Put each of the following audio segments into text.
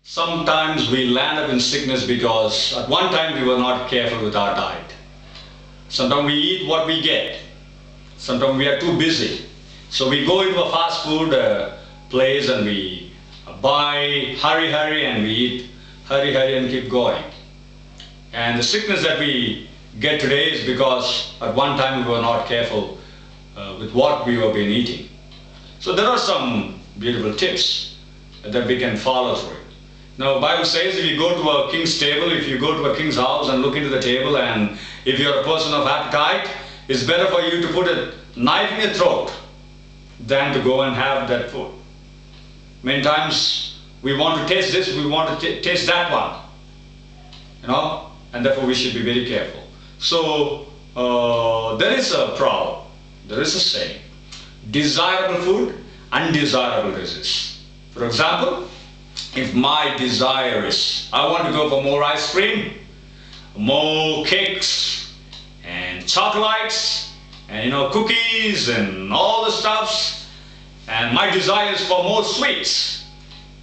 Sometimes we land up in sickness because at one time we were not careful with our diet. Sometimes we eat what we get. Sometimes we are too busy. So we go into a fast food place and we buy hurry and we eat hurry and keep going. And the sickness that we get today is because at one time we were not careful with what we were been eating. So there are some beautiful tips that we can follow through. Now, the Bible says if you go to a king's table, if you go to a king's house and look into the table, and if you're a person of appetite, it's better for you to put a knife in your throat than to go and have that food. Many times we want to taste this, we want to taste that one, and therefore we should be very careful. So there is a proverb, there is a saying, desirable food, undesirable resist. For example, if my desire is, I want to go for more ice cream, more cakes and chocolates and cookies and all the stuffs, and my desire is for more sweets,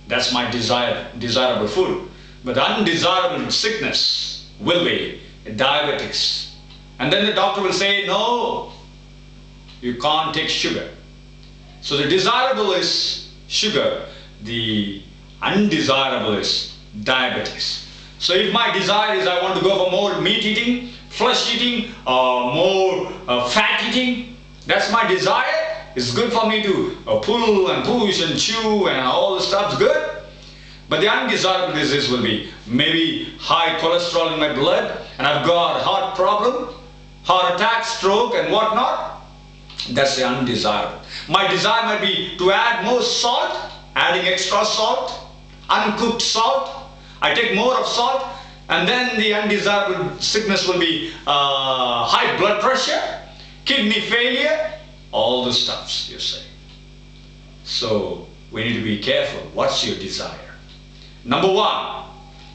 that's my desirable food. But undesirable sickness will be diabetics. And then the doctor will say, no, you can't take sugar. So the desirable is sugar, the undesirable is diabetes. So if my desire is I want to go for more meat eating, flesh eating, more fat eating, that's my desire. It's good for me to pull and push and chew and all the stuff's good. But the undesirable disease will be maybe high cholesterol in my blood and I've got heart problem, heart attack, stroke and whatnot. That's the undesirable. My desire might be to add more salt, adding extra salt, uncooked salt. I take more of salt, and then the undesirable sickness will be high blood pressure, kidney failure, all the stuffs, you say. So we need to be careful. What's your desire? Number one,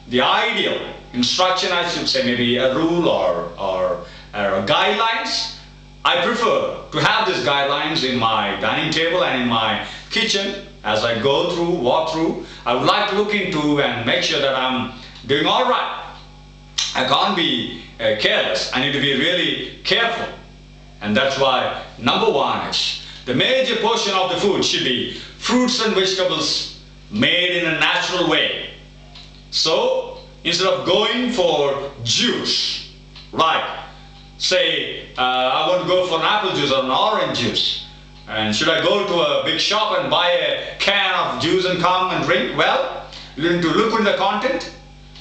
the ideal instruction, I should say, maybe a rule or guidelines. I prefer to have these guidelines in my dining table and in my kitchen. As I go through, walk through, I would like to look into and make sure that I'm doing all right. I can't be careless. I need to be really careful. And that's why number one is the major portion of the food should be fruits and vegetables made in a natural way. So instead of going for juice, like say I want to go for an apple juice or an orange juice, and should I go to a big shop and buy a can of juice and come and drink? Well, you need to look at the content,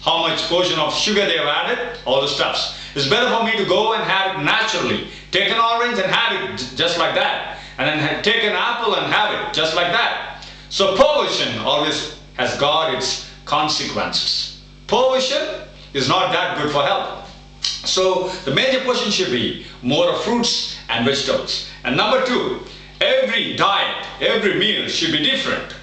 how much portion of sugar they have added, all the stuffs. It's better for me to go and have it naturally. Take an orange and have it just like that. And then take an apple and have it just like that. So portion always has got its consequences. Portion is not that good for health. So the major portion should be more of fruits and vegetables. And number two, every diet, every meal should be different.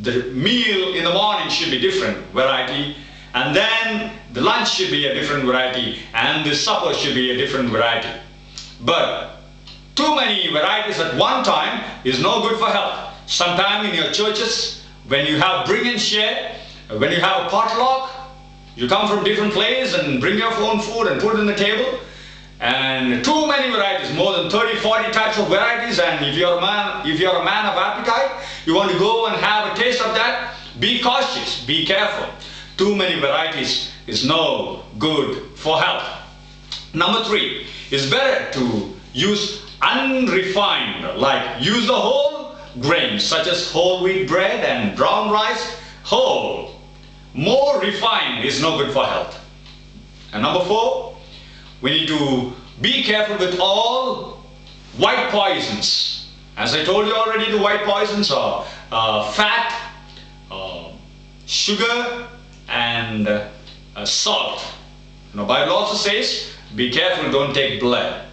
The meal in the morning should be different variety, and then the lunch should be a different variety, and the supper should be a different variety. But too many varieties at one time is no good for health. Sometime in your churches, when you have bring and share, when you have a potluck, you come from different places and bring your own food and put it on the table. And too many varieties, more than 30-40 types of varieties, and if you're a man of appetite, you want to go and have a taste of that, be cautious, be careful. Too many varieties is no good for health. Number three, it's better to use unrefined, like use the whole grains such as whole wheat bread and brown rice, whole. More refined is no good for health. And number four, we need to be careful with all white poisons. As I told you already, the white poisons are fat, sugar, and salt. The Bible also says, be careful, don't take blood.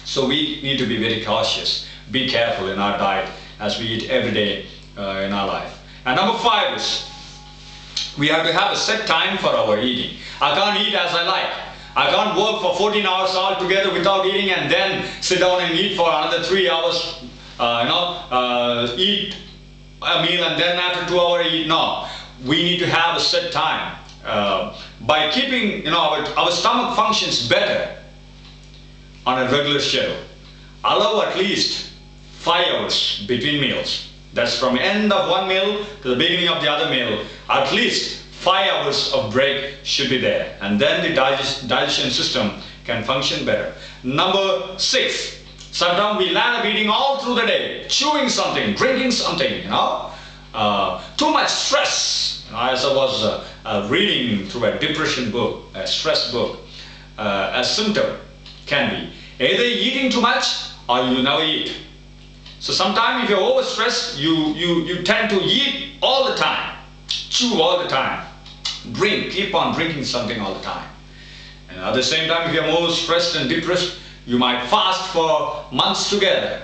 So we need to be very cautious, be careful in our diet as we eat every day in our life. And number five is, we have to have a set time for our eating. I can't eat as I like. I can't work for 14 hours altogether without eating and then sit down and eat for another 3 hours, eat a meal and then after 2 hours eat. No. we need to have a set time. By keeping our stomach functions better on a regular schedule, allow at least 5 hours between meals. That's from end of one meal to the beginning of the other meal. At least 5 hours of break should be there, and then the digestion system can function better. Number 6, sometimes we land up eating all through the day, chewing something, drinking something, too much stress. As I was reading through a depression book, a stress book, a symptom can be either eating too much or you never eat. So sometimes if you're overstressed, you tend to eat all the time, chew all the time, drink, keep on drinking something all the time. And at the same time, if you're more stressed and depressed, you might fast for months together.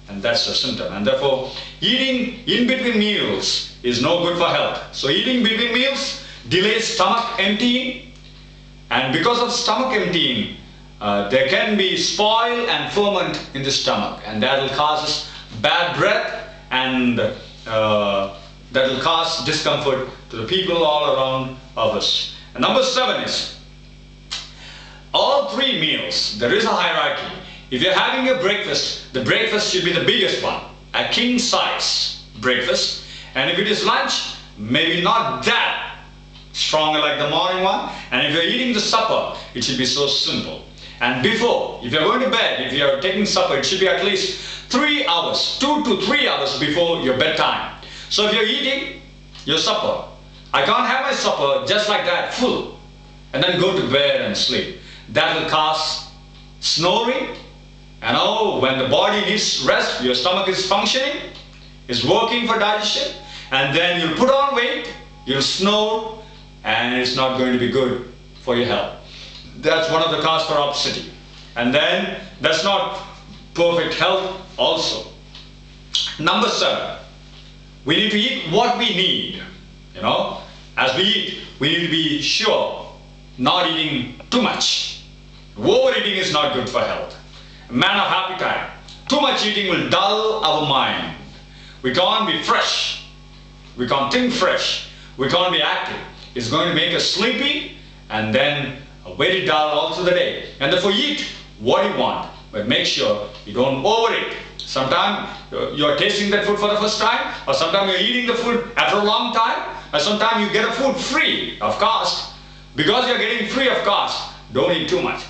And that's a symptom. And therefore, eating in between meals is no good for health. So eating between meals delays stomach emptying. And because of stomach emptying, there can be spoil and ferment in the stomach. And that will cause us bad breath, and that will cause discomfort to the people all around of us. And number 7 is, all 3 meals, there is a hierarchy. If you're having a breakfast, the breakfast should be the biggest one, a king size breakfast. And if it is lunch, maybe not that stronger like the morning one. And if you're eating the supper, it should be so simple. And before, if you're going to bed, if you're taking supper, it should be at least 3 hours, 2 to 3 hours before your bedtime. So if you're eating your supper, I can't have my supper just like that, full, and then go to bed and sleep. That will cause snoring. And when the body needs rest, your stomach is functioning, is working for digestion, and then you'll put on weight, you'll snore, and it's not going to be good for your health. That's one of the cause for obesity. And then that's not perfect health also. Number 7, we need to eat what we need. As we eat, we need to be sure not eating too much. Overeating is not good for health. Man of appetite. Too much eating will dull our mind. We can't be fresh. We can't think fresh. We can't be active. It's going to make us sleepy and then very dull all through the day. And therefore eat what you want, but make sure you don't overeat. Sometimes you're tasting that food for the first time, or sometimes you're eating the food after a long time, or sometimes you get a food free of cost. Because you're getting free of cost, don't eat too much.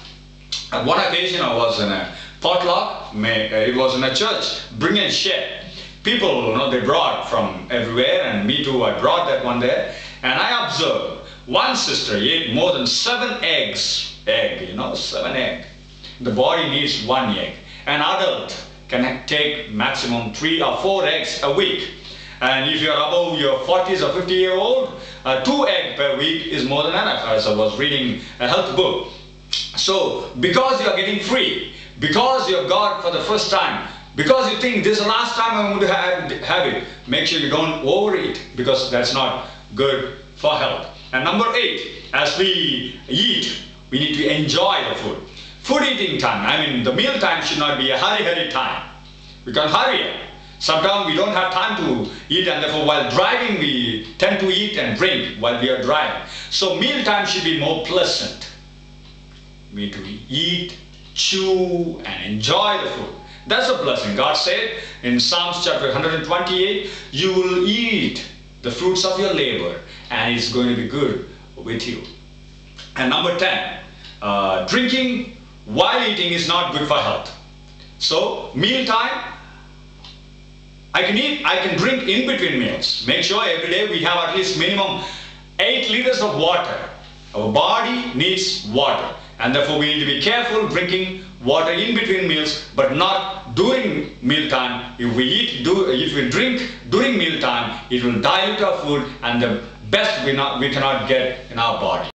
At one occasion I was in a potluck, it was in a church, bring and share. People, they brought from everywhere, and me too, I brought that one there. And I observed one sister ate more than 7 eggs. 7 eggs. The body needs 1 egg. An adult can take maximum 3 or 4 eggs a week. And if you're above your 40s or 50-year-old, 2 eggs per week is more than enough, as I was reading a health book. So, because you're getting free, because you've got for the first time, because you think this is the last time I'm going to have it, make sure you don't overeat, because that's not good for health. And number 8, as we eat, we need to enjoy the food. Food eating time, the meal time should not be a hurry time. We can hurry it. Sometimes we don't have time to eat, and therefore while driving we tend to eat and drink while we are driving. So meal time should be more pleasant. We need to eat, chew, and enjoy the food. That's a blessing. God said in Psalms chapter 128, you will eat the fruits of your labor, and it's going to be good with you. And number 10, drinking while eating is not good for health. So meal time, I can drink in between meals. Make sure every day we have at least minimum 8 liters of water. Our body needs water, and therefore we need to be careful drinking water in between meals, but not during meal time. If we drink during meal time, it will dilute our food, and the best we cannot get in our body.